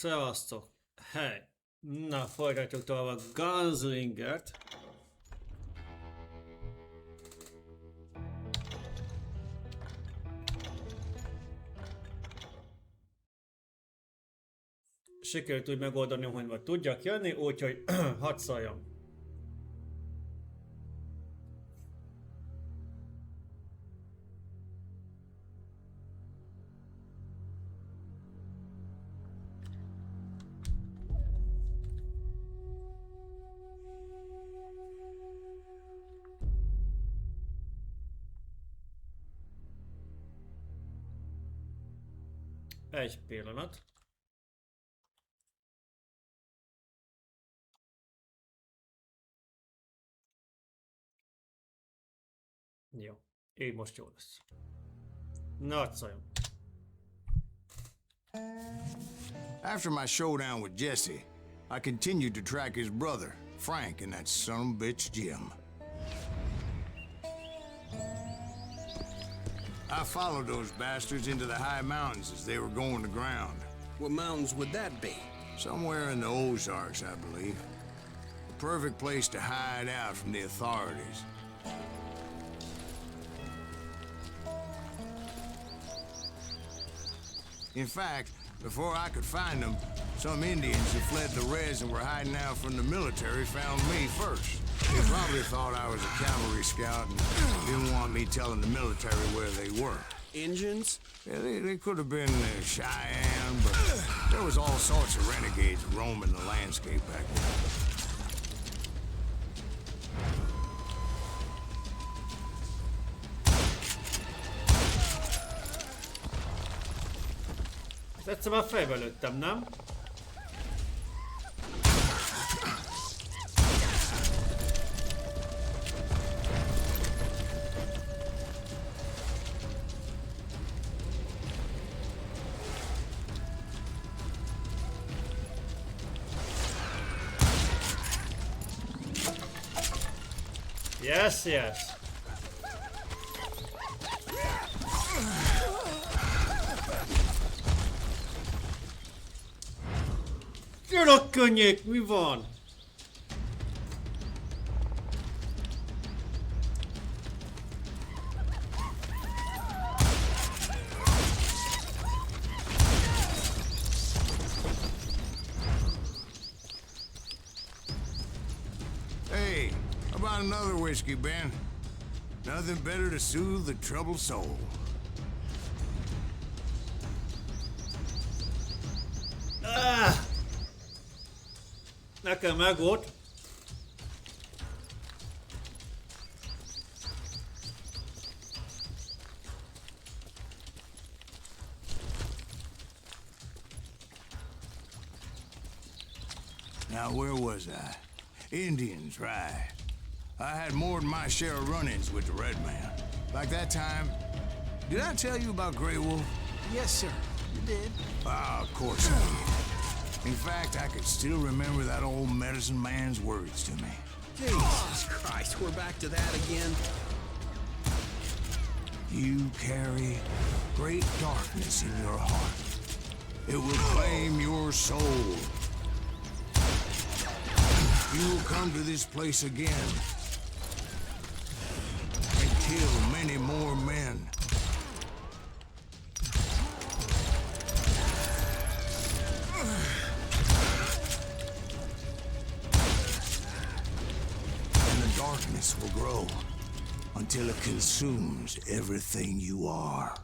Szevasztok! Hely! Na, folytatjuk tovább a Gunslingert. Sikerült úgy megoldani, hogy majd tudjak jönni, úgyhogy hadd szóljam. Egy pillanat. Jó, így most jó lesz. Na, szóljam. After my showdown with Jesse, I continued to track his brother, Frank, and that son of a bitch, Jim. I followed those bastards into the high mountains as they were going to ground. What mountains would that be? Somewhere in the Ozarks, I believe. A perfect place to hide out from the authorities. In fact, before I could find them, some Indians who fled the res and were hiding out from the military found me first. They probably thought I was a cavalry scout and didn't want me telling the military where they were. Engines? Yeah, they could have been Cheyenne, but there was all sorts of renegades roaming the landscape back then. Egyszer már fejbe lőttem, nem? Yes, yes. Gyerek könnyék, mi van? Hey, how about another whiskey, Ben? Nothing better to soothe the troubled soul. Nekem meg volt. Now, where was I? Indians, right. I had more than my share of run-ins with the Red Man. Like that time... Did I tell you about Grey Wolf? Yes, sir. You did. Ah, of course I did. In fact, I could still remember that old medicine man's words to me. Jesus Christ, we're back to that again. You carry great darkness in your heart. It will claim your soul. You will come to this place again and kill many more men. And the darkness will grow until it consumes everything you are.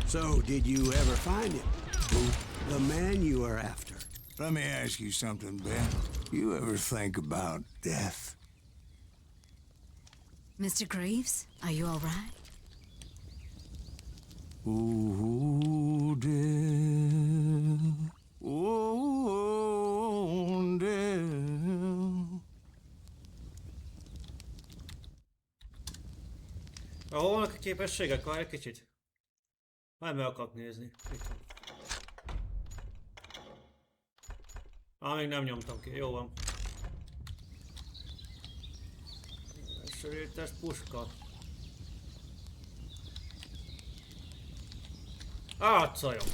So, did you ever find him? Who? The man you are after. Let me ask you something, Ben. You ever think about death? Mr. Greaves, are you all right? Ooh, death. Ooh, death. Ahol vannak a képességek? Várj egy kicsit. Hát meg akarok nézni. Itt van. Még nem nyomtam ki. Jó van. Sörétes puska. Átszajom.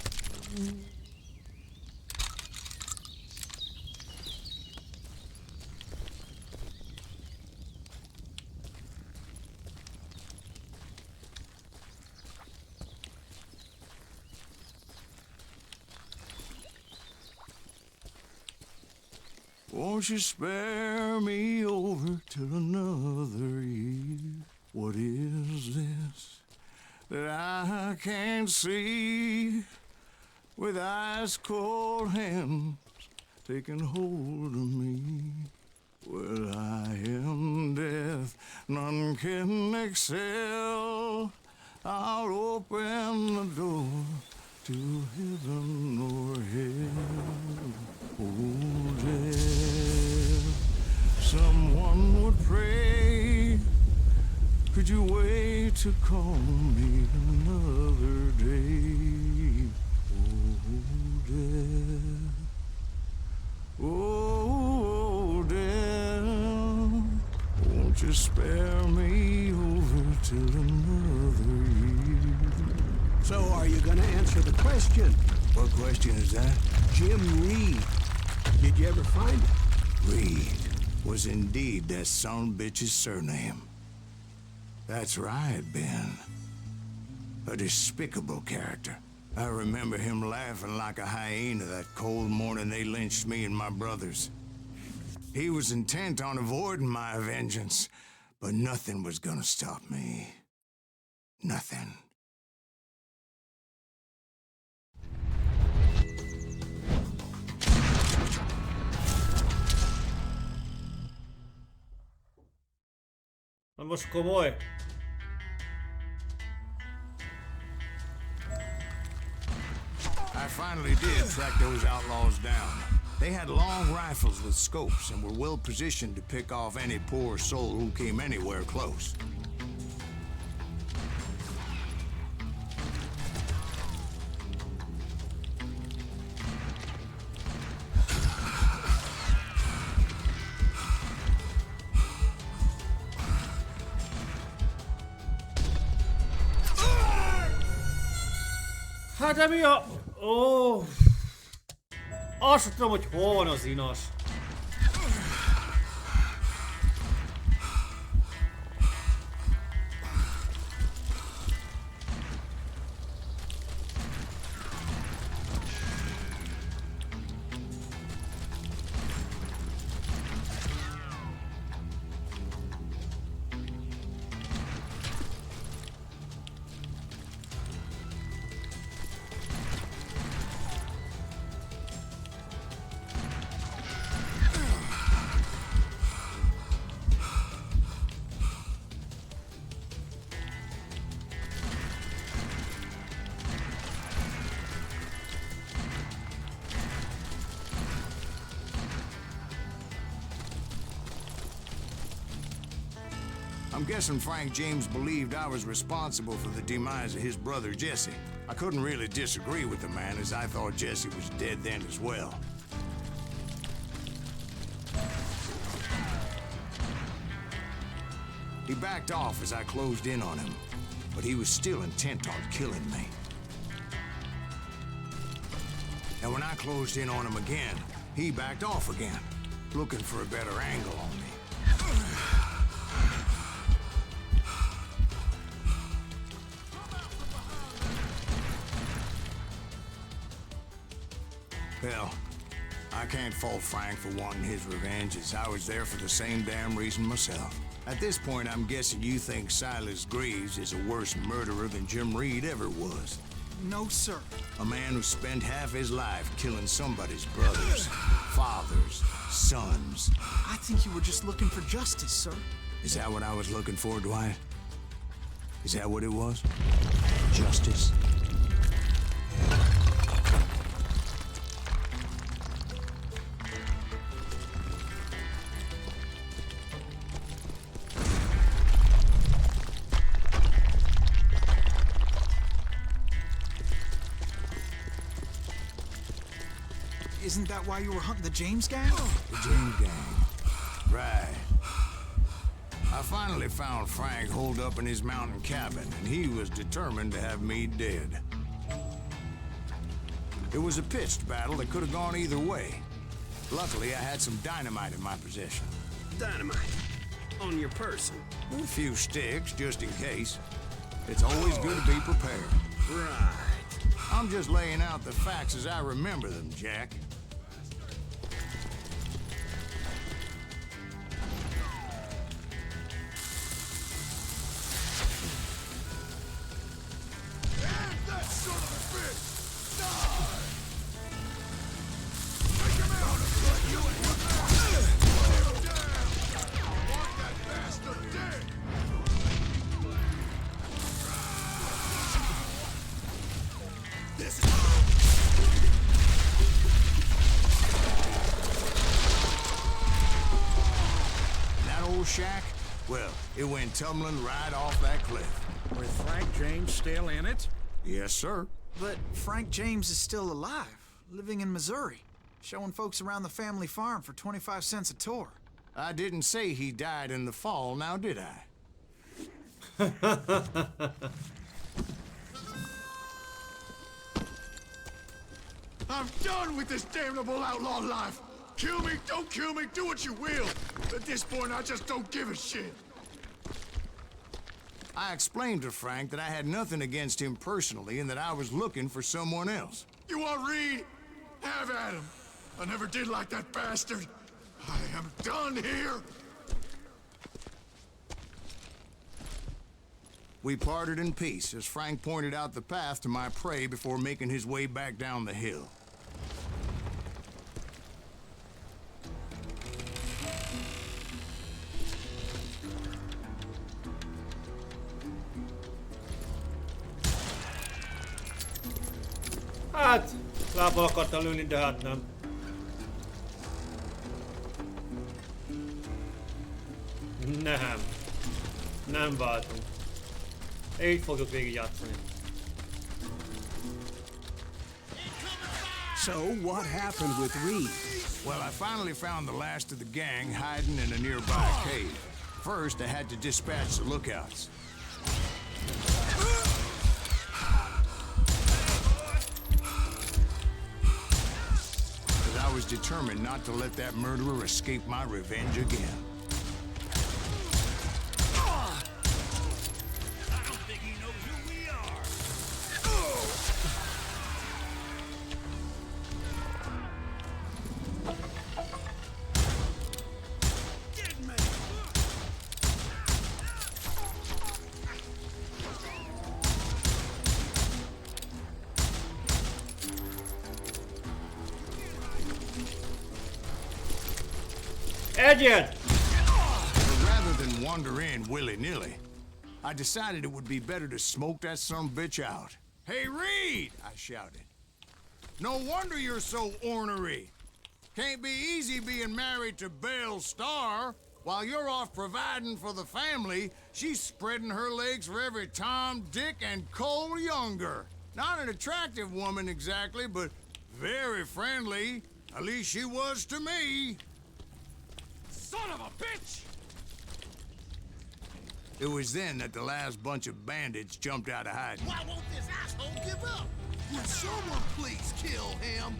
Won't you spare me over till another year? What is this that I can't see? With ice cold hands taking hold of me. Well, I am death, none can excel. I'll open the door to heaven or hell. Oh, death, someone would pray. Could you wait to call me another day? Oh, death, oh, death, won't you spare me over till another year? So are you gonna answer the question? What question is that? Jim Reed. Did you ever find him? Reed was indeed that son bitch's surname. That's right, Ben. A despicable character. I remember him laughing like a hyena that cold morning they lynched me and my brothers. He was intent on avoiding my vengeance, but nothing was gonna stop me. Nothing. Na most komoly. I finally did track those outlaws down. They had long rifles with scopes and were well positioned to pick off any poor soul who came anywhere close. Hát de mi a... Ó... Azt sem tudom, hogy hol van az inas. I'm guessing Frank James believed I was responsible for the demise of his brother Jesse. I couldn't really disagree with the man, as I thought Jesse was dead then as well. He backed off as I closed in on him, but he was still intent on killing me. And when I closed in on him again, he backed off again, looking for a better angle on me. Hell, I can't fault Frank for wanting his revenge, as I was there for the same damn reason myself. At this point, I'm guessing you think Silas Greaves is a worse murderer than Jim Reed ever was. No, sir. A man who spent half his life killing somebody's brothers, fathers, sons. I think you were just looking for justice, sir. Is that what I was looking for, Dwight? Is that what it was? Justice? Isn't that why you were hunting the James gang? The James gang. Right. I finally found Frank holed up in his mountain cabin, and he was determined to have me dead. It was a pitched battle that could have gone either way. Luckily, I had some dynamite in my possession. Dynamite. On your person. A few sticks, just in case. It's always good to be prepared. Right. I'm just laying out the facts as I remember them, Jack. Shack? Well, it went tumbling right off that cliff. With Frank James still in it? Yes, sir. But Frank James is still alive, living in Missouri, showing folks around the family farm for 25 cents a tour. I didn't say he died in the fall, now did I? I'm done with this damnable outlaw life! Kill me, don't kill me, do what you will! At this point, I just don't give a shit! I explained to Frank that I had nothing against him personally and that I was looking for someone else. You want Reed? Have at him! I never did like that bastard! I am done here! We parted in peace as Frank pointed out the path to my prey before making his way back down the hill. Hát, lábbal akartam lőni, de hát nem. Nem. Nem váltunk. Így fogjuk végig játszani. So, what happened with Reed? Well, I finally found the last of the gang hiding in a nearby cave. First, I had to dispatch the lookouts. I was determined not to let that murderer escape my revenge again. I don't think he knows who we are! Get me! Egyet! But rather than wander in willy-nilly, I decided it would be better to smoke that sumbitch out. Hey, Reed! I shouted. No wonder you're so ornery. Can't be easy being married to Belle Starr. While you're off providing for the family, she's spreading her legs for every Tom, Dick, and Cole Younger. Not an attractive woman exactly, but very friendly. At least she was to me. Son of a bitch! It was then that the last bunch of bandits jumped out of hiding. Why won't this asshole give up? Would someone please kill him?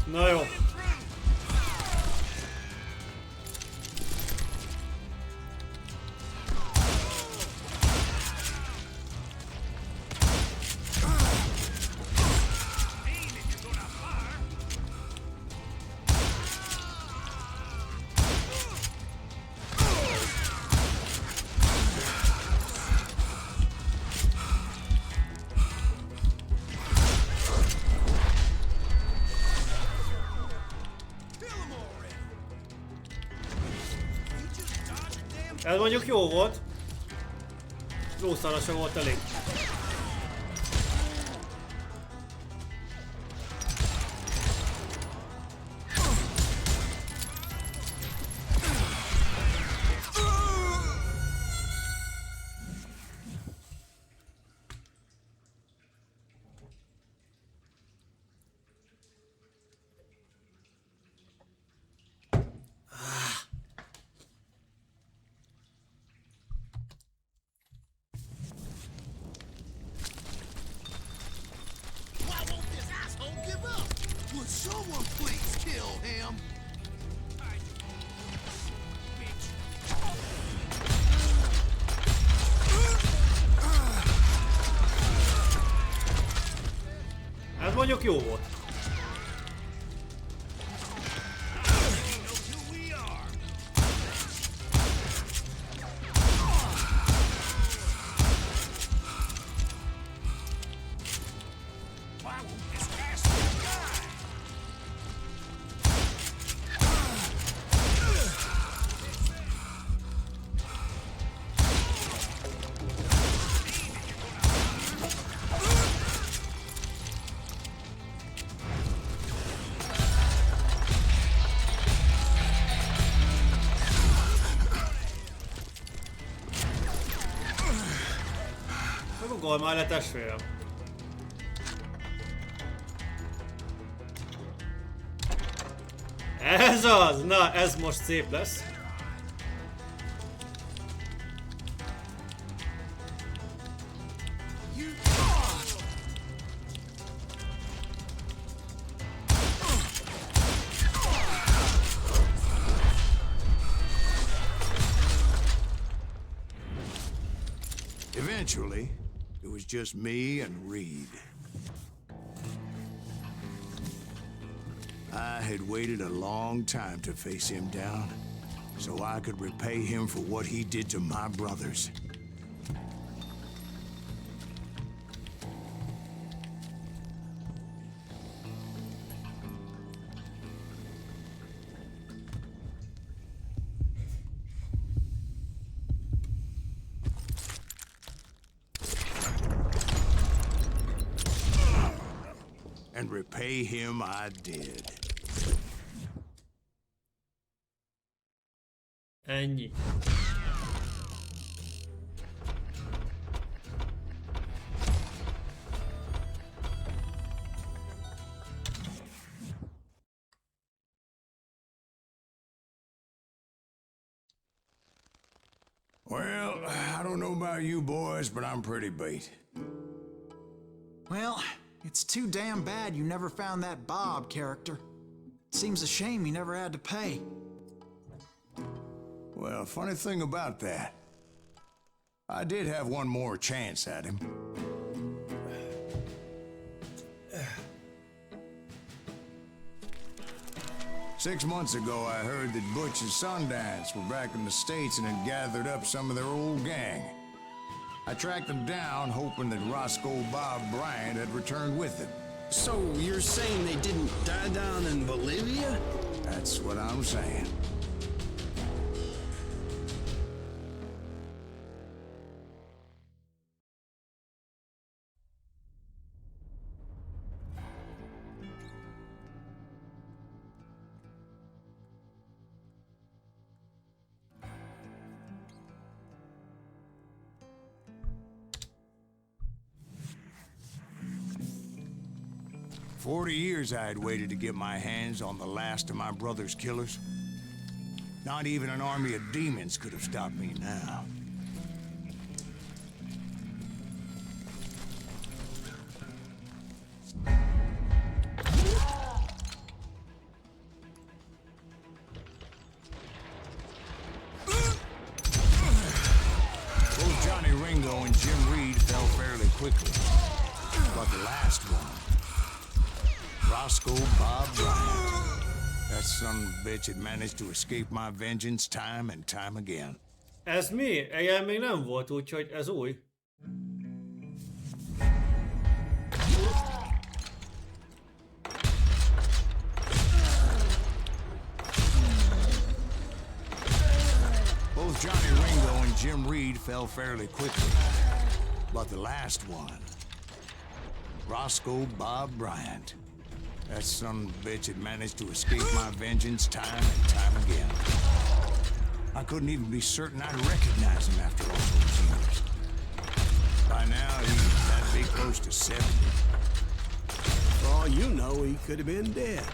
Na jó. Ez mondjuk jó volt. Lószára sem volt elég. Would someone please kill him? Ez mondjuk jó volt. Megugolj már le, testvérem. Ez az! Na, ez most szép lesz. Eventually, it was just me and Reed. I had waited a long time to face him down, so I could repay him for what he did to my brothers. And repay him I did. Ennyi. Well, I don't know about you boys, but I'm pretty beat. Well, it's too damn bad you never found that Bob character. Seems a shame you never had to pay. Well, funny thing about that, I did have one more chance at him. Six months ago, I heard that Butch and Sundance were back in the States and had gathered up some of their old gang. I tracked them down, hoping that Roscoe Bob Bryant had returned with them. So you're saying they didn't die down in Bolivia? That's what I'm saying. For 40 years I had waited to get my hands on the last of my brother's killers. Not even an army of demons could have stopped me now. Both Johnny Ringo and Jim Reed fell fairly quickly. But the last one, Roscoe Bob Bryant. That son of a bitch had managed to escape my vengeance time and time again. Ez mi? Ilyen még nem volt, úgyhogy ez új. Both Johnny Ringo and Jim Jim Reed fell fairly quickly. But the last one, Roscoe Bob Bryant, that son of a bitch had managed to escape my vengeance time and time again. I couldn't even be certain I'd recognize him after all those years. By now, he's that big, close to 70. For all you know, he could have been dead.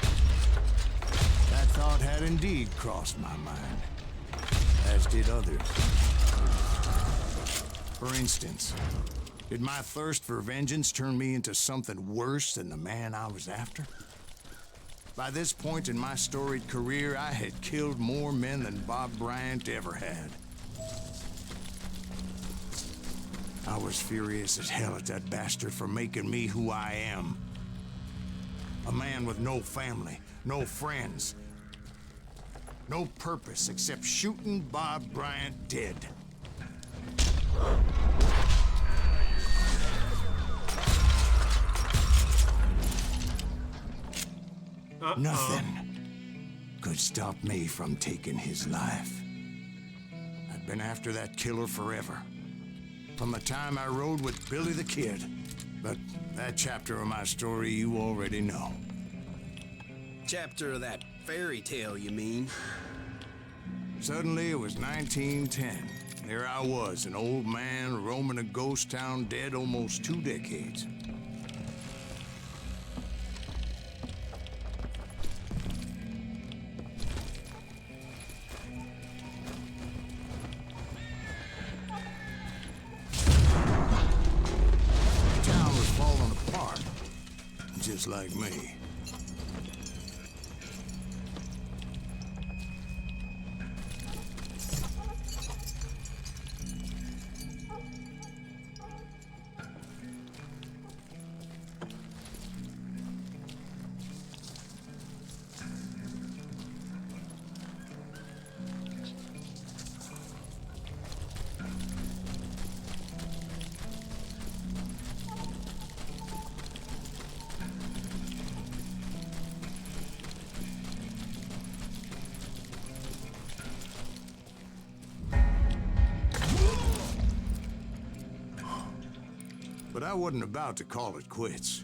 That thought had indeed crossed my mind, as did others. For instance, did my thirst for vengeance turn me into something worse than the man I was after? By this point in my storied career, I had killed more men than Bob Bryant ever had. I was furious as hell at that bastard for making me who I am. A man with no family, no friends, no purpose except shooting Bob Bryant dead. Nothing could stop me from taking his life. I'd been after that killer forever. From the time I rode with Billy the Kid. But that chapter of my story you already know. Chapter of that fairy tale, you mean? Suddenly it was 1910. There I was, an old man roaming a ghost town dead almost 2 decades. Just like me. But I wasn't about to call it quits.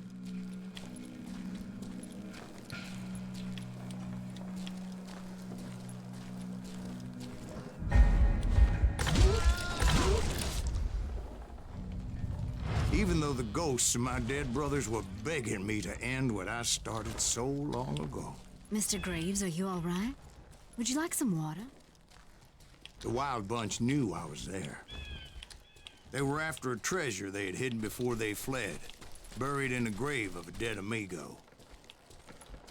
Even though the ghosts of my dead brothers were begging me to end what I started so long ago. Mr. Graves, are you all right? Would you like some water? The Wild Bunch knew I was there. They were after a treasure they had hidden before they fled, buried in the grave of a dead amigo.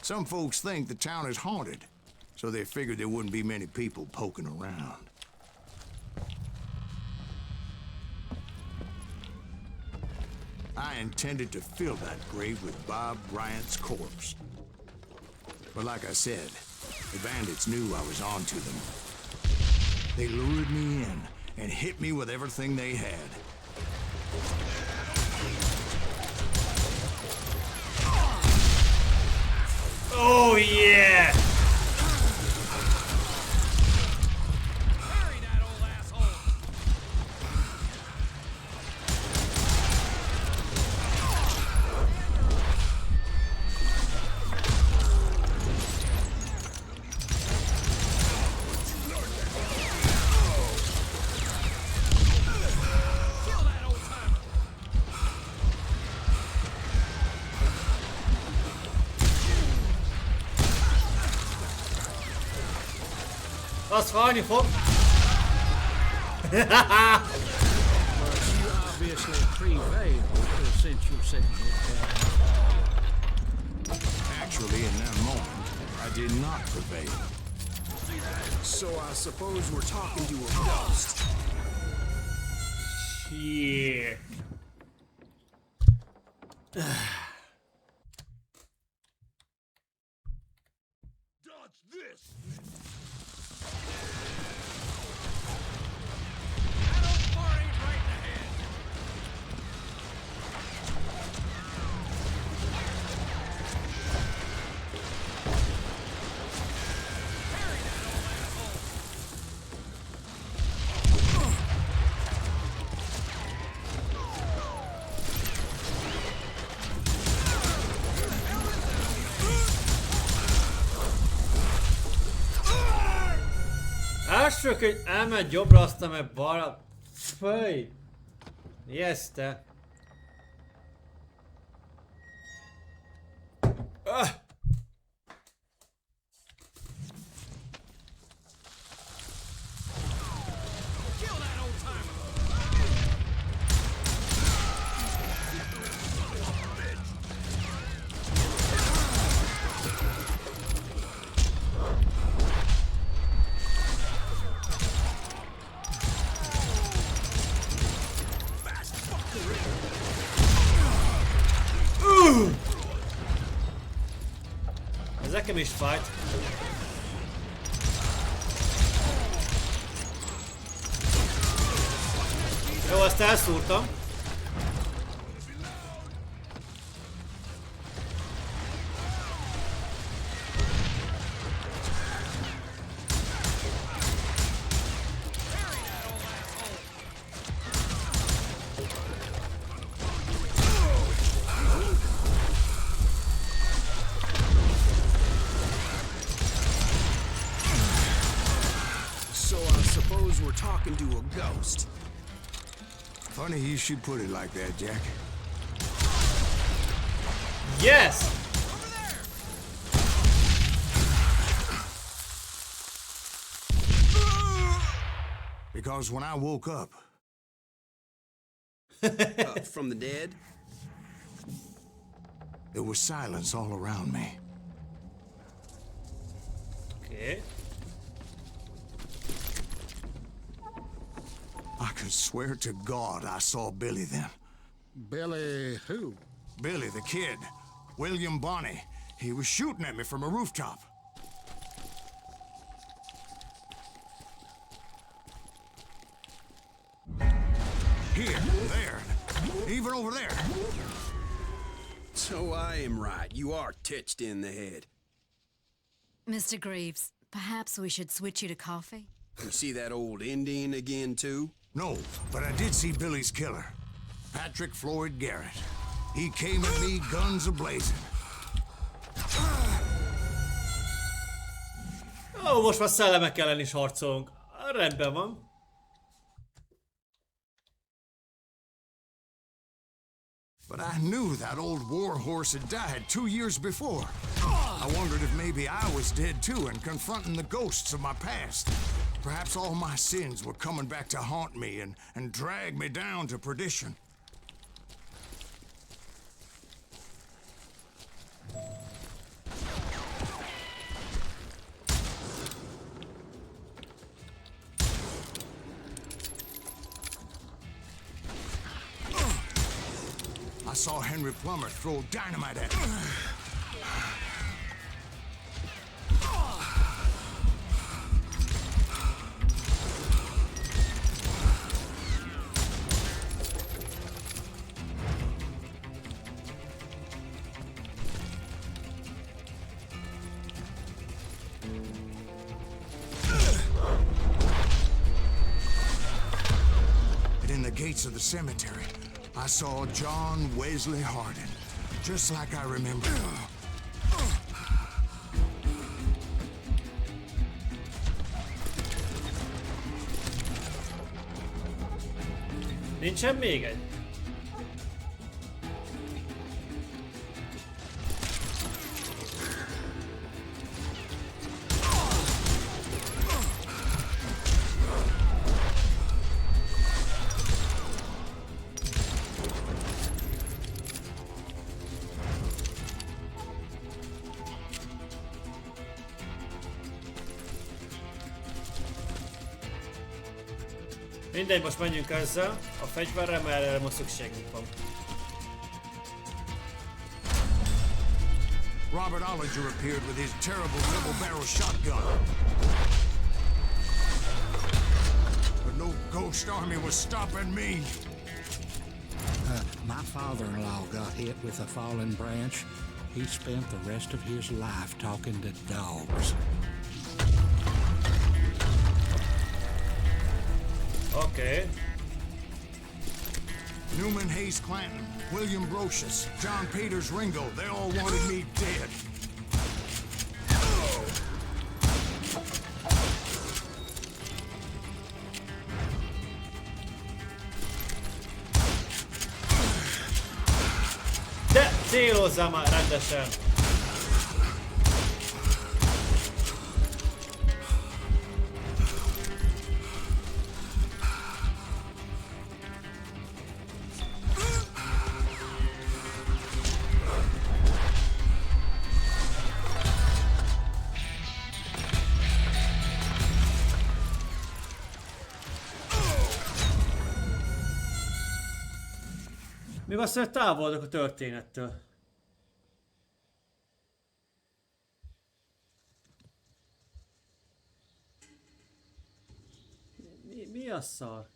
Some folks think the town is haunted, so they figured there wouldn't be many people poking around. I intended to fill that grave with Bob Bryant's corpse. But like I said, the bandits knew I was on to them. They lured me in and hit me with everything they had. Oh yeah! Bury that old asshole! Kill that old timer! Az fájni fog. But you obviously prevailed since you said Actually, in that moment, I did not prevail. So I suppose we're talking to a ghost. Yeah. Dodge this! that old fart ain't right in the head. Bury that old asshole! első, hogy elment jobbra, aztán meg balra. Fej! Jeszte. Ah! Kill that old timer. Ez nekem is fájt. Jó, azt elszúrtam. So I suppose we're talking to a ghost. Funny you should put it like that, Jack. Yes! Because when I woke up, From the dead? there was silence all around me. Oké. I could swear to God I saw Billy then. Billy who? Billy, the kid. William Bonney. He was shooting at me from a rooftop. Here, there, even over there. So I am right. You are titched in the head. Mr. Greaves, perhaps we should switch you to coffee? You see that old Indian again, too? No, but I did see Billy's killer. Patrick Floyd Garrett. He came at me guns a-blazing. Ó, most már szellemek ellen is harcolunk. Rendben van. But I knew that old war horse had died 2 years before. I wondered if maybe I was dead too and confronting the ghosts of my past. Perhaps all my sins were coming back to haunt me and drag me down to perdition. I saw Henry Plummer throw dynamite at me. And in the gates of the cemetery, I saw John Wesley Hardin, just like I remember. Nincsen még egy? Mindegy, most menjünk ezzel a fegyverrel, mert erre most szükségünk van. Robert Ollinger appeared with his terrible double-barrel shotgun. But no ghost army was stopping me. My father-in-law got hit with a fallen branch. He spent the rest of his life talking to dogs. Okay. Newman Hayes Clanton, William Brocious, John Peters Ringo, they all wanted me dead. Célozzál már rendesen! Még azt mondja, távolodok a történettől. Mi a szar?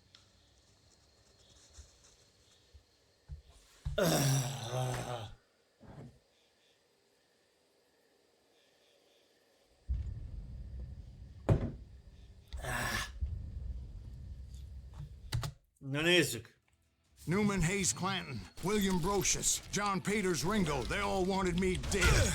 Na nézzük. Newman Hayes Clanton, William Brocious, John Peters Ringo, they all wanted me dead.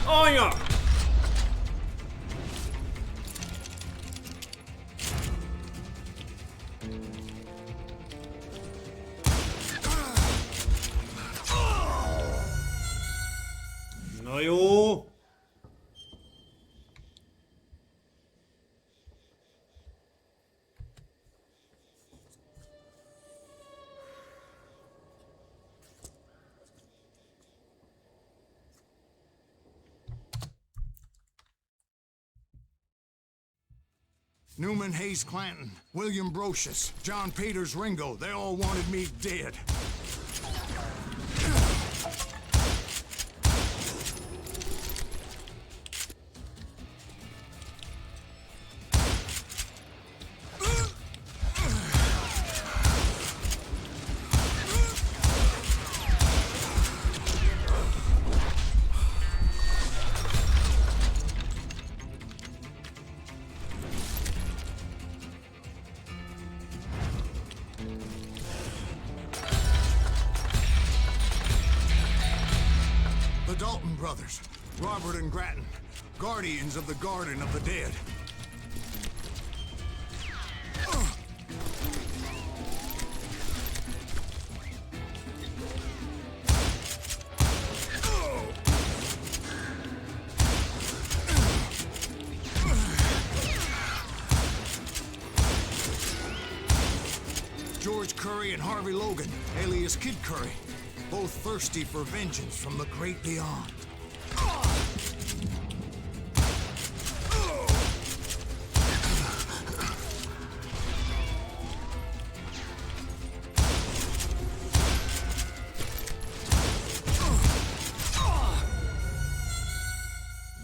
Anya! Na jó! Newman Hayes Clanton, William Brocious, John Peters Ringo, they all wanted me dead. Dalton brothers, Robert and Grattan, guardians of the Garden of the Dead. George Curry and Harvey Logan, alias Kid Curry. Both thirsty for vengeance from the great beyond.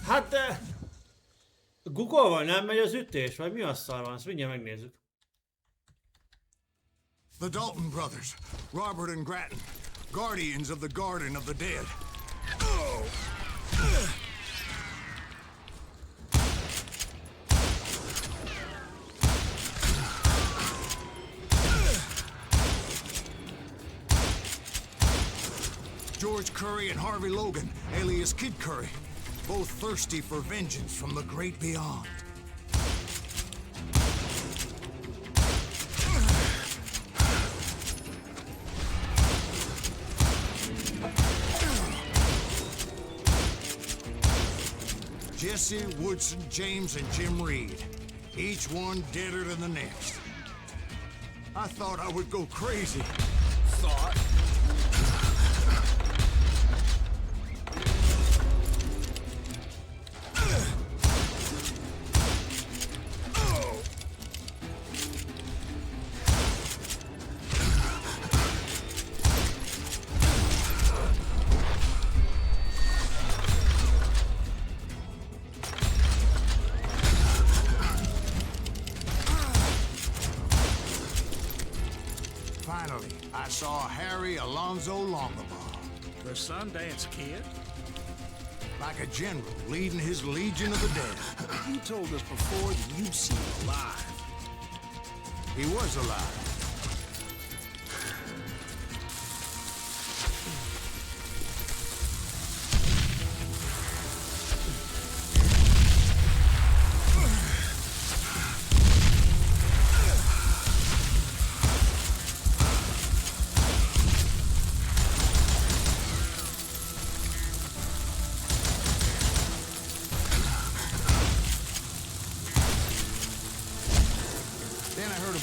Hát Google-val nem megy az ütés, vagy mi a szar van? Ezt mindjárt megnézzük. The Dalton brothers, Robert and Grattan, guardians of the Garden of the Dead. George Curry and Harvey Logan, alias Kid Curry, both thirsty for vengeance from the great beyond. Jesse, Woodson, James, and Jim Reed. Each one deader than the next. I thought I would go crazy. Thought? Finally, I saw Harry Alonzo Longabaugh. The Sundance Kid? Like a general leading his legion of the dead. You told us before that you'd seen him alive. He was alive.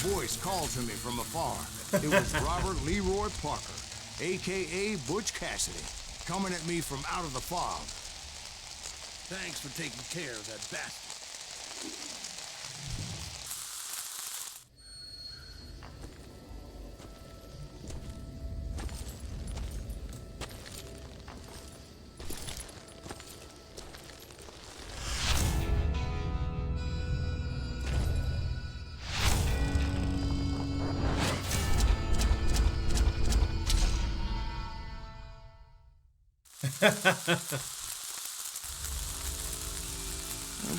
Voice called to me from afar. It was Robert Leroy Parker, a.k.a. Butch Cassidy, coming at me from out of the fog. Thanks for taking care of that bastard.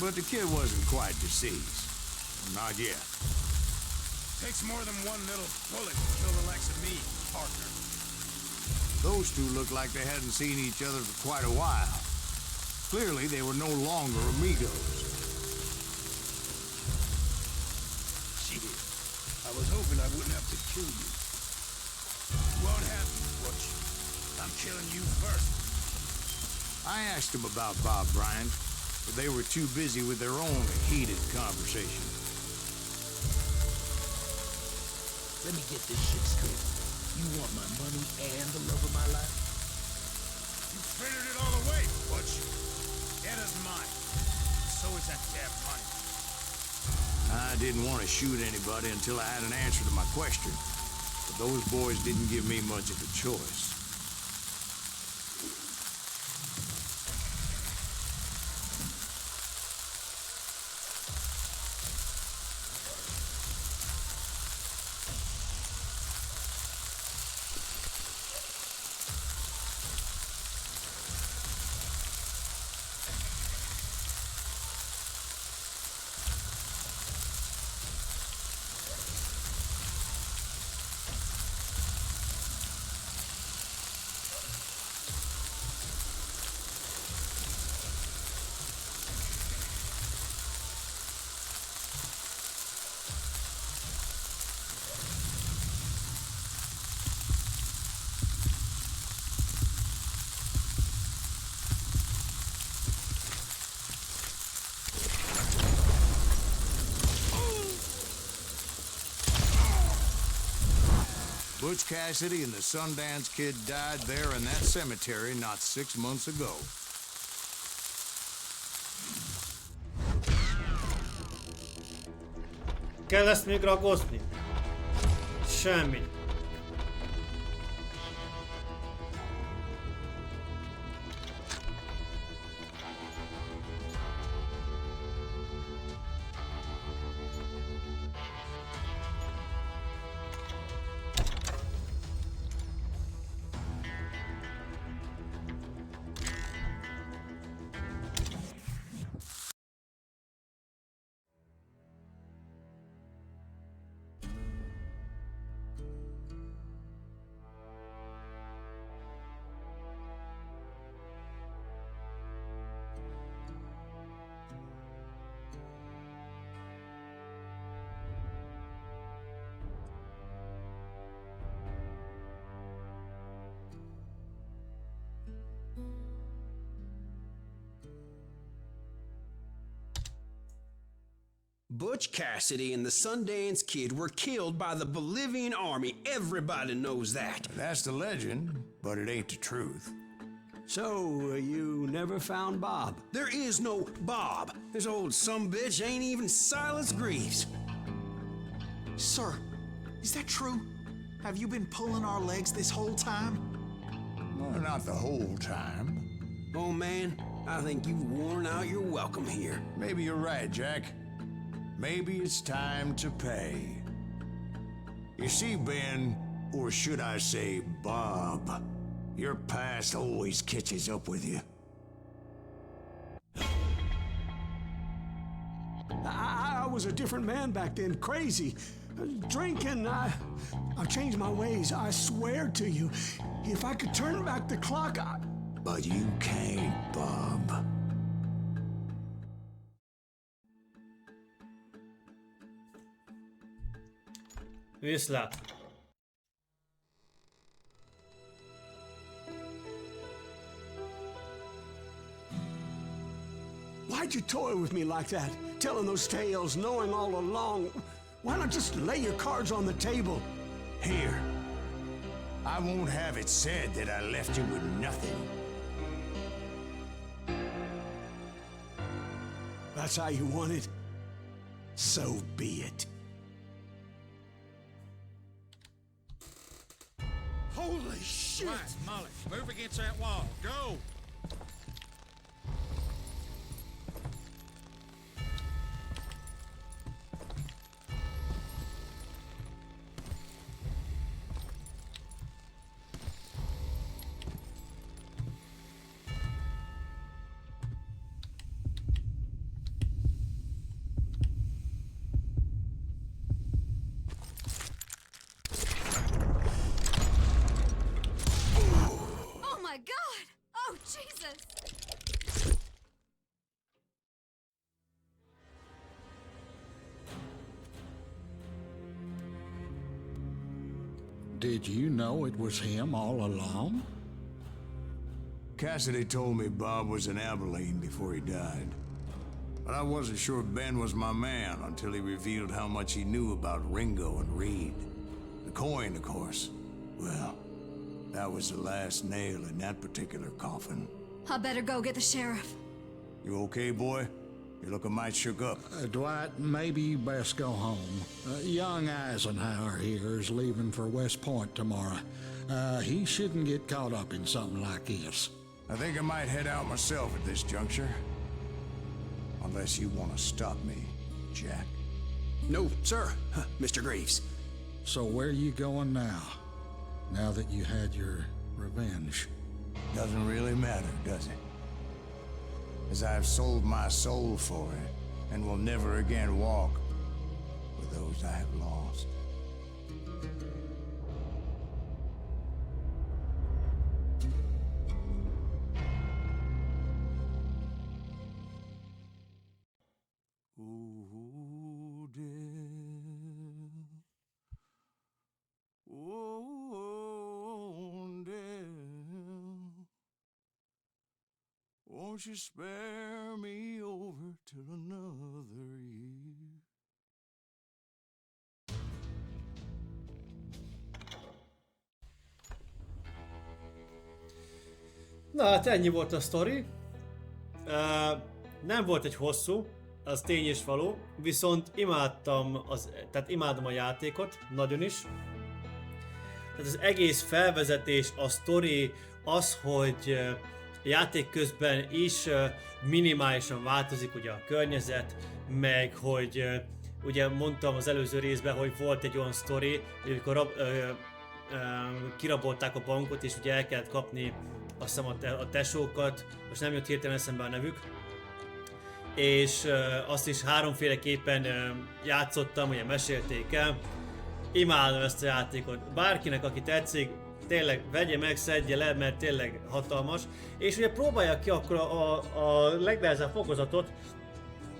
But the kid wasn't quite deceased. Not yet. Takes more than one little bullet to kill the likes of me, partner. Those two looked like they hadn't seen each other for quite a while. Clearly, they were no longer amigos. Shit. I was hoping I wouldn't have to kill you. Won't happen, Butch. I'm killing you first. I asked them about Bob Bryant, but they were too busy with their own heated conversation. Let me get this shit straight. You want my money and the love of my life? You figured it all away, Butch. Anna's mine. So is that damn money. I didn't want to shoot anybody until I had an answer to my question, but those boys didn't give me much of a choice. Butch Cassidy and the Sundance Kid died there in that cemetery not 6 months ago. Kell ezt még ragozni? Semmi. Butch Cassidy and the Sundance Kid were killed by the Bolivian army. Everybody knows that. That's the legend, but it ain't the truth. So, you never found Bob? There is no Bob. This old sumbitch ain't even Silas Greaves. Sir, is that true? Have you been pulling our legs this whole time? Well, not the whole time. Oh, man, I think you've worn out your welcome here. Maybe you're right, Jack. Maybe it's time to pay. You see, Ben, or should I say Bob, your past always catches up with you. I was a different man back then, crazy. drinking. I've changed my ways, I swear to you. If I could turn back the clock, But you can't, Bob. Viszlát. Why'd you toy with me like that? Telling those tales, knowing all along. Why not just lay your cards on the table? Here. I won't have it said that I left you with nothing. That's how you want it? So be it. Holy shit! Right, Molly, move against that wall. Go! Oh my god! Oh, Jesus! Did you know it was him all along? Cassidy told me Bob was in Abilene before he died. But I wasn't sure Ben was my man until he revealed how much he knew about Ringo and Reed. The coin, of course. Well, that was the last nail in that particular coffin. I better go get the sheriff. You okay, boy? You're looking mighty shook up. Dwight, maybe you best go home. Young Eisenhower here is leaving for West Point tomorrow. He shouldn't get caught up in something like this. I think I might head out myself at this juncture. Unless you want to stop me, Jack. No, sir, Mr. Greaves. So where you going now? Now that you had your revenge? Doesn't really matter, does it? As I've sold my soul for it, and will never again walk with those I have lost. Ooh, dear. Oh, dear. Won't you spare me over till another year? Na hát ennyi volt a sztori. Nem volt egy hosszú, az tény és való, viszont tehát imádom a játékot, nagyon is. Tehát az egész felvezetés, a sztori, az, hogy játék közben is minimálisan változik ugye a környezet, meg hogy ugye mondtam az előző részben, hogy volt egy olyan sztori, hogy amikor kirabolták a bankot, és ugye el kellett kapni azt hiszem a tesókat, most nem jött hirtelen eszembe a nevük, és azt is háromféleképpen játszottam, ugye mesélték el. Imádom ezt a játékot, bárkinek aki tetszik, tényleg vegye meg, szedje le, mert tényleg hatalmas. És ugye próbálja ki akkor a legnehezebb fokozatot,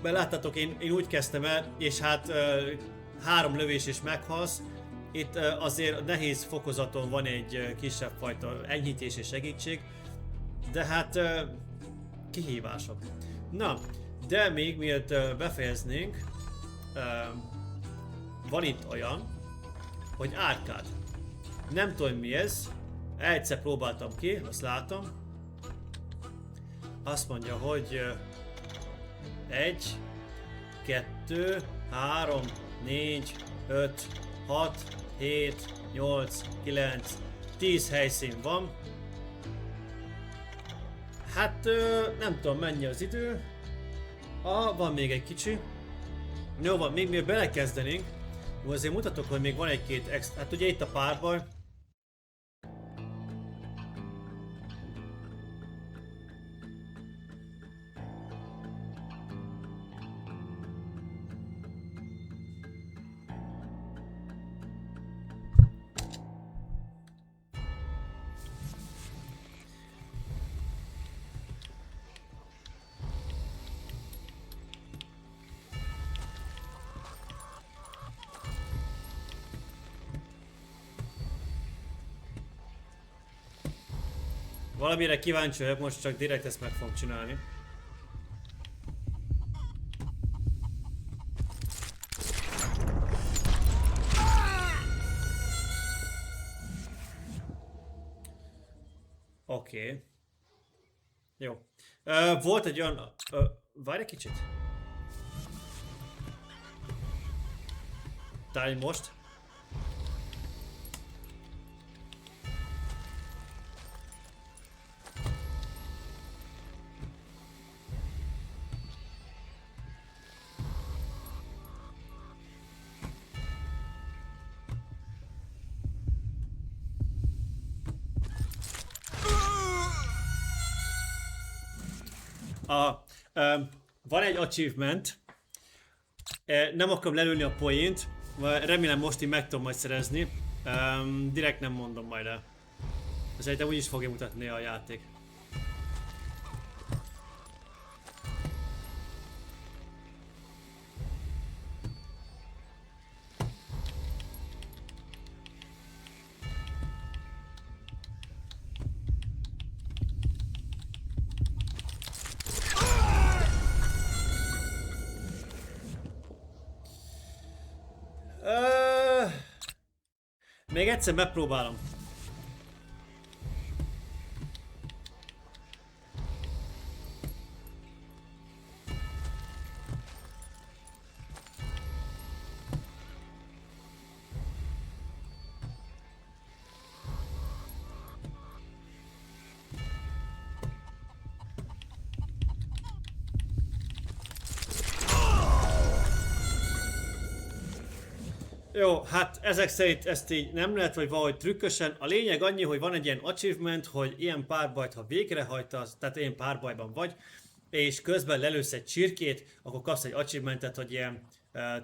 mert láttátok, én úgy kezdtem el, és hát 3 lövés és meghalsz. Itt azért nehéz fokozaton van egy kisebb fajta enyhítés és segítség, de hát kihívások. Na, de még miért befejeznénk, van itt olyan, hogy árkád. Nem tudom mi ez, egyszer próbáltam ki, azt látom. Azt mondja, hogy 1, 2, 3, 4, 5, 6, 7, 8, 9, 10 helyszín van. Hát nem tudom mennyi az idő. Van még egy kicsi. Jó van, még miért belekezdenénk, azért mutatok, hogy még van egy-két extra. Hát ugye itt a párbaj. Valamire kíváncsi vagyok, most csak direkt ezt meg fogom csinálni. Oké. Jó. Volt egy olyan... várj egy kicsit. Talán most. Van egy achievement, nem akarom lelőni a poént, remélem most így meg tudom majd szerezni, direkt nem mondom majd el. Szerintem úgyis fogja mutatni a játék. Még egyszer megpróbálom. Jó, hát ezek szerint ezt így nem lehet, vagy valahogy trükkösen. A lényeg annyi, hogy van egy ilyen achievement, hogy ilyen párbajt, ha végrehajtasz, tehát ilyen párbajban vagy, és közben lelősz egy csirkét, akkor kapsz egy achievementet, hogy ilyen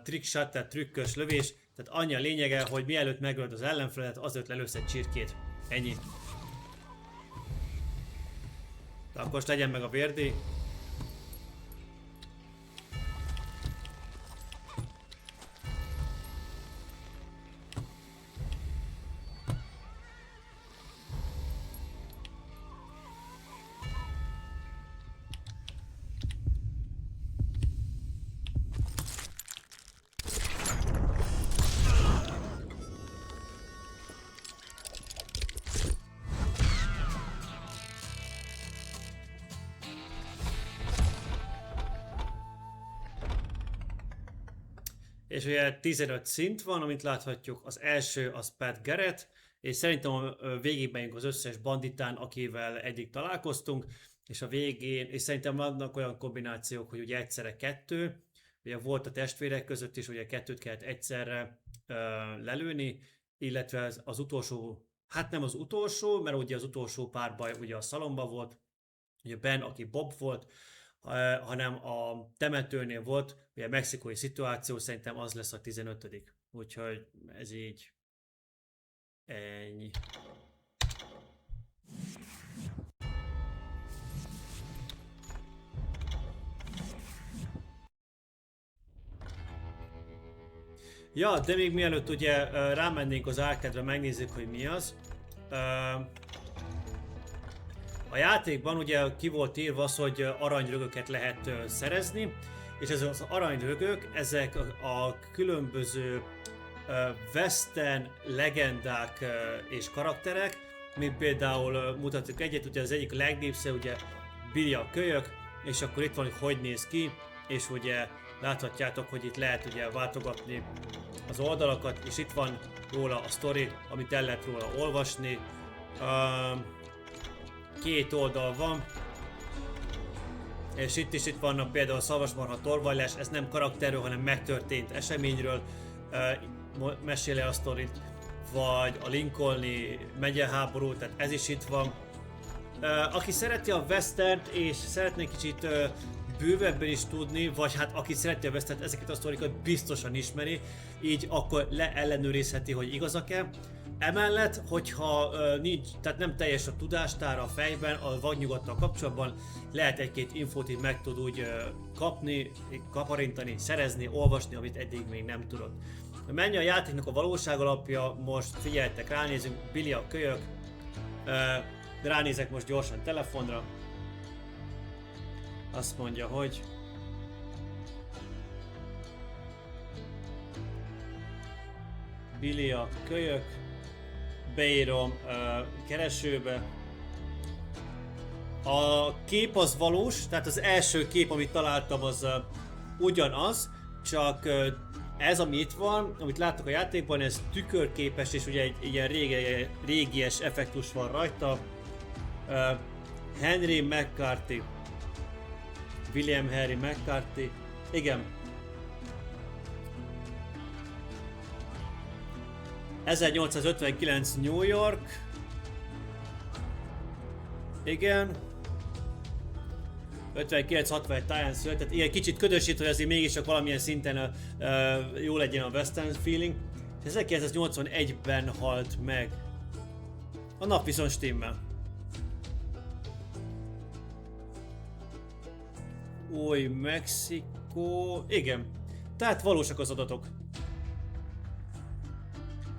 trickshot, tehát trükkös lövés. Tehát annyi a lényege, hogy mielőtt megölöd az ellenfelet, azért lelősz egy csirkét. Ennyi. De akkor most legyen meg a vérdíj. És ugye 15 szint van, amit láthatjuk. Az első az Pat Garrett, és szerintem végigmegyünk az összes banditán, akivel eddig találkoztunk, és a végén, és szerintem vannak olyan kombinációk, hogy ugye egyszerre kettő, ugye volt a testvérek között is, ugye kettőt kellett egyszerre lelőni, illetve az utolsó, hát nem az utolsó, mert ugye az utolsó párbaj ugye a szalomba volt, ugye Ben, aki Bob volt, hanem a temetőnél volt, ugye a mexikói szituáció, szerintem az lesz a 15. Úgyhogy ez így ennyi. Ja, de még mielőtt ugye rámennénk az arcade-re, megnézzük, hogy mi az. A játékban ugye ki volt írva az, hogy aranyrögöket lehet szerezni, és ezek az aranyrögök, ezek a különböző western legendák és karakterek, mint például mutatjuk egyet, ugye az egyik legnépszerűbb, ugye Billy a kölyök, és akkor itt van, hogy néz ki, és ugye láthatjátok, hogy itt lehet ugye váltogatni az oldalakat, és itt van róla a sztori, amit el lehet róla olvasni. Két oldal van, és itt vannak például a szarvasmarha torvallás, ez nem karakterről, hanem megtörtént eseményről mesél el a sztorit, vagy a Lincolni megyeháború, tehát ez is itt van. Aki szereti a westernt és szeretné kicsit bővebben is tudni, vagy hát aki szereti a westernt, ezeket a sztorikat biztosan ismeri, így akkor leellenőrizheti, hogy igazak-e. Emellett, hogyha nincs, tehát nem teljes a tudástára a fejben, a vadnyugattal kapcsolatban, lehet egy-két infót így meg tud úgy kapni, kaparintani, szerezni, olvasni, amit eddig még nem tudott. Mennyi a játéknak a valóság alapja, most figyeljetek, ránézünk, Billy a kölyök, De ránézek most gyorsan telefonra. Azt mondja, hogy... Billy a kölyök. Beírom keresőbe. A kép az valós, tehát az első kép, amit találtam, az ugyanaz, csak ez, ami itt van, amit láttok a játékban, ez tükörképes, és ugye egy ilyen régies effektus van rajta. Henry McCarthy. William Henry McCarthy. Igen. 1859 New York. Igen. 59-61 táján született. Igen, kicsit ködösít, hogy azért mégiscsak valamilyen szinten jó legyen a western feeling. És 1981-ben halt meg. A nap viszont stimmel. Új Mexikó... Igen. Tehát valósak az adatok.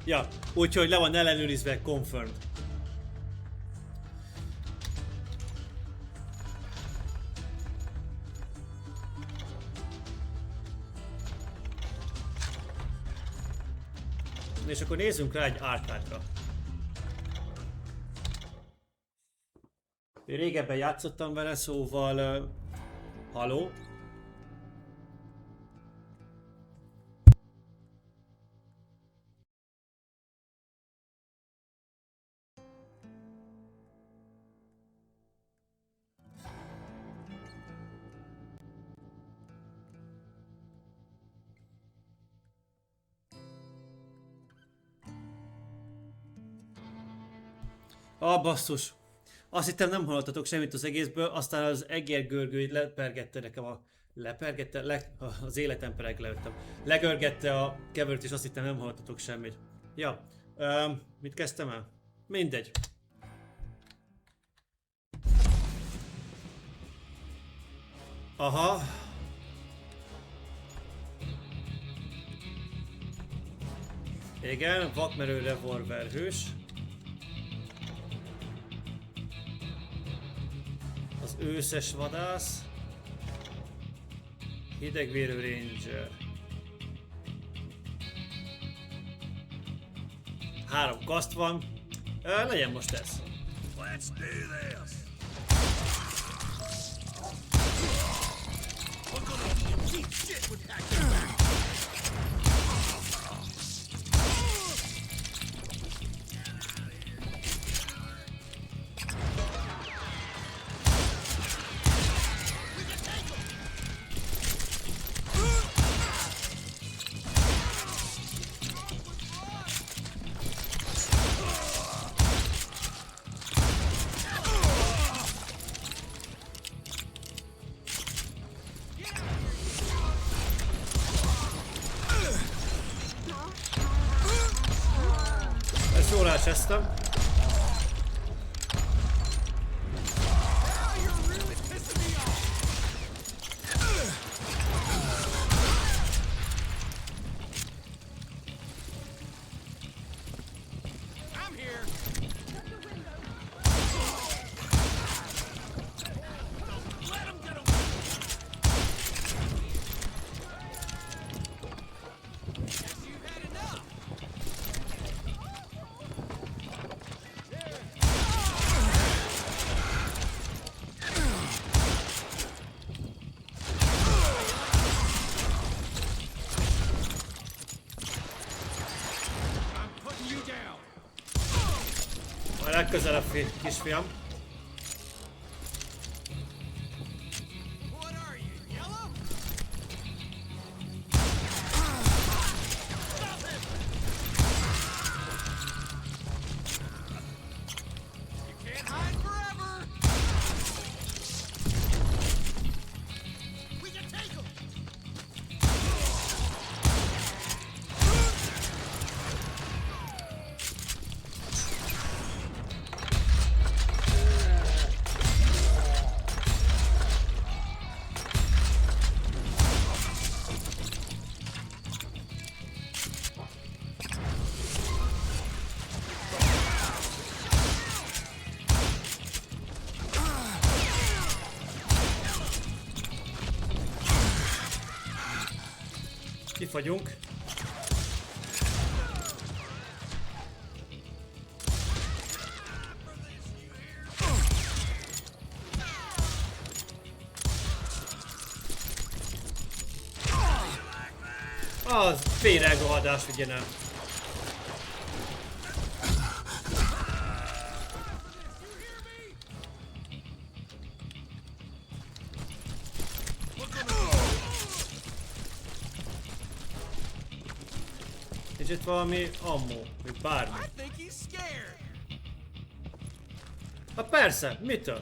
Ja, úgyhogy le van ellenőrizve, confirmed. És akkor nézzünk rá egy általra. Régebben játszottam vele, szóval... Halló? Basszus. Azt hittem nem hallottatok semmit az egészből, aztán az egérgörgő lepergette nekem a... az életemper leüttem. Legörgette a keverőt, és azt hittem nem hallottatok semmit. Ja. Mit kezdtem el? Mindegy. Aha. Igen, vakmerő revolverhős. Az őszes vadász. Hidegvérő ranger. 3 kaszt van. Legyen most ez. Let's do this. We're gonna keep shit with that. Jól elcsesztem. Majd legközelebb, kisfiam. Kifagyunk. Az félregohadás, ugye nem. És itt valami ammo, vagy bármi. Hát persze, mitől?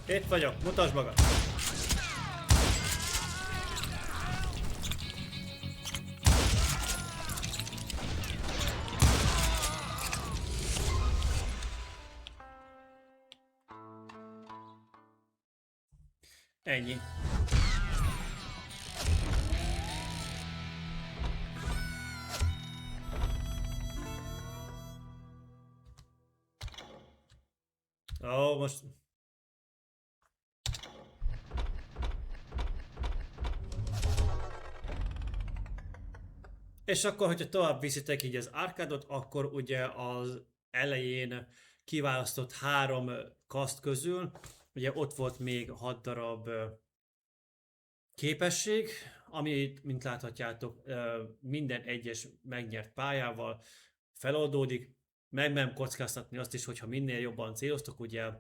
Itt vagyok, mutasd magad! Ennyi. Ó, most... És akkor, hogyha tovább viszitek így az árkádot, akkor ugye az elején kiválasztott 3 kaszt közül, ugye ott volt még 6 darab képesség, ami, mint láthatjátok, minden egyes megnyert pályával feloldódik. Meg nem kockáztatni azt is, hogyha minél jobban céloztok, ugye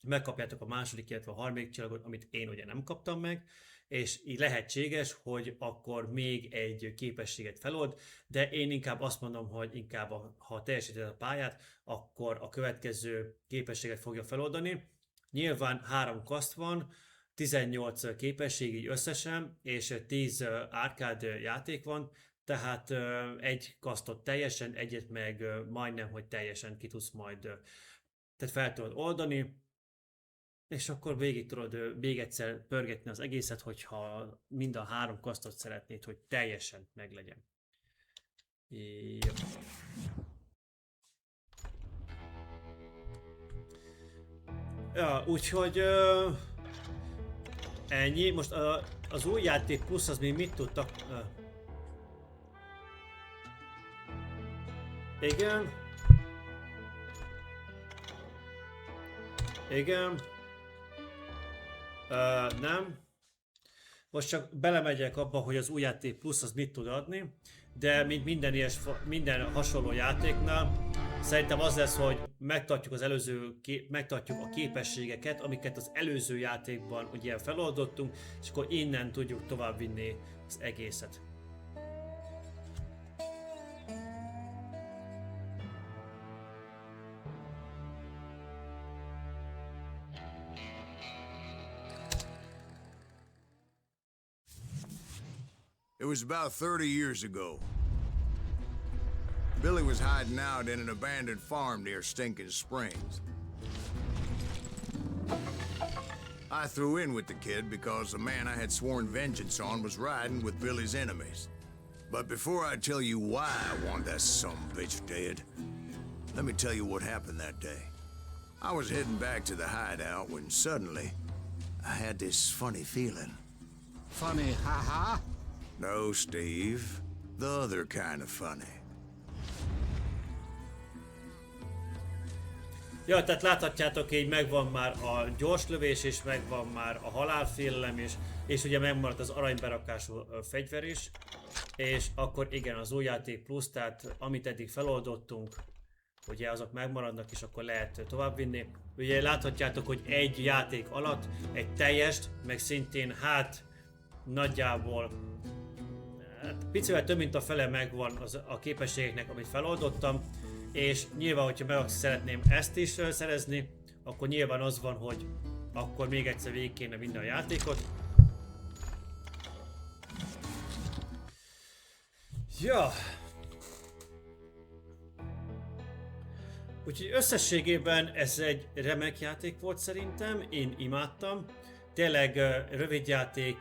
megkapjátok a második, illetve a harmadik csillagot, amit én ugye nem kaptam meg, és így lehetséges, hogy akkor még egy képességet felold, de én inkább azt mondom, hogy inkább ha teljesíted a pályát, akkor a következő képességet fogja feloldani. Nyilván 3 kaszt van, 18 képesség így összesen, és 10 árkád játék van, tehát egy kasztot teljesen, egyet meg majdnem, hogy teljesen ki tudsz majd, tehát fel tudod oldani, és akkor végig tudod még egyszer pörgetni az egészet, hogyha mind a 3 kasztot szeretnéd, hogy teljesen meglegyen. Jó. Ja, úgyhogy ennyi. Most az új játék plusz az még mit tudtak? Igen. Igen. Nem. Most csak belemegyek abba, hogy az új játék plusz az mit tud adni, de mint minden hasonló játéknál, szerintem az lesz, hogy megtartjuk a képességeket, amiket az előző játékban ugye feloldottunk, és akkor innen tudjuk továbbvinni az egészet. It was about 30 years ago. Billy was hiding out in an abandoned farm near Stinking Springs. I threw in with the kid because the man I had sworn vengeance on was riding with Billy's enemies. But before I tell you why I want that sumbitch dead, let me tell you what happened that day. I was heading back to the hideout when suddenly I had this funny feeling. Funny, ha-ha? No, Steve. The other kind of funny. Ja, tehát láthatjátok, így megvan már a gyors lövés, és megvan már a halálfélelem is, és ugye megmaradt az aranyberakású fegyver is. És akkor igen, az új játék plusz, tehát amit eddig feloldottunk, ugye azok megmaradnak, és akkor lehet továbbvinni. Ugye láthatjátok, hogy egy játék alatt egy teljest, meg szintén hát nagyjából picivel több mint a fele megvan a képességeknek, amit feloldottam, és nyilván, hogyha meg szeretném ezt is szerezni, akkor nyilván az van, hogy akkor még egyszer végig kéne vinni a játékot. Ja. Úgyhogy összességében ez egy remek játék volt szerintem, én imádtam. Tényleg rövid játék,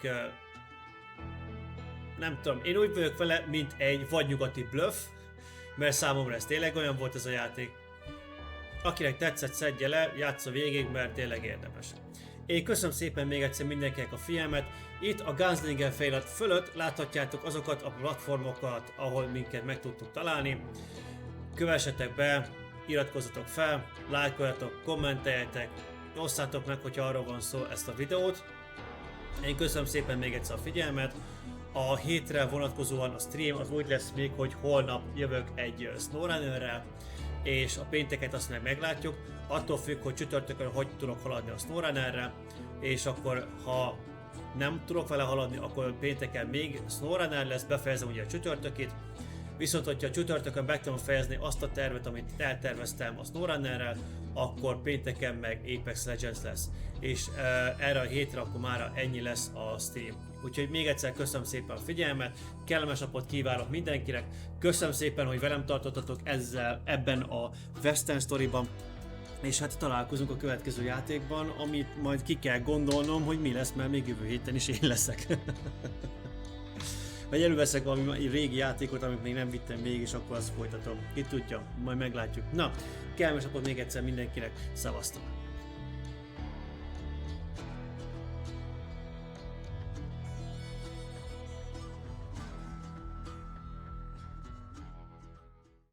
nem tudom, én úgy vagyok vele, mint egy vadnyugati bluff, mert számomra ez tényleg olyan volt ez a játék. Akinek tetszett, szedje le, játsza végig, mert tényleg érdemes. Én köszönöm szépen még egyszer mindenkinek a figyelmet. Itt a Gunslinger felirat fölött láthatjátok azokat a platformokat, ahol minket meg tudtuk találni. Kövessetek be, iratkozzatok fel, lájkoljatok, kommenteljetek, osszátok meg, hogyha arról van szó ezt a videót. Én köszönöm szépen még egyszer a figyelmet. A hétre vonatkozóan a stream az úgy lesz még, hogy holnap jövök egy SnowRunnerrel, és a pénteket azt meg meglátjuk. Attól függ, hogy csütörtökön hogy tudok haladni a SnowRunnerrel, és akkor ha nem tudok vele haladni, akkor pénteken még SnowRunner lesz, befejezem ugye a csütörtökét. Viszont, hogyha a csütörtökön meg tudom fejezni azt a tervet, amit elterveztem a SnowRunnerrel, akkor pénteken meg Apex Legends lesz. És erre a hétre akkor már ennyi lesz a stream. Úgyhogy még egyszer köszönöm szépen a figyelmet, kellemes napot kívánok mindenkinek, köszönöm szépen, hogy velem tartottatok ebben a Western Storyban, és hát találkozunk a következő játékban, amit majd ki kell gondolnom, hogy mi lesz, mert még jövő héten is én leszek. Vagy előveszek valami régi játékot, amit még nem vittem végig, és akkor azt folytatom. Ki tudja, majd meglátjuk. Na, kellemes napot még egyszer mindenkinek, szevasztok!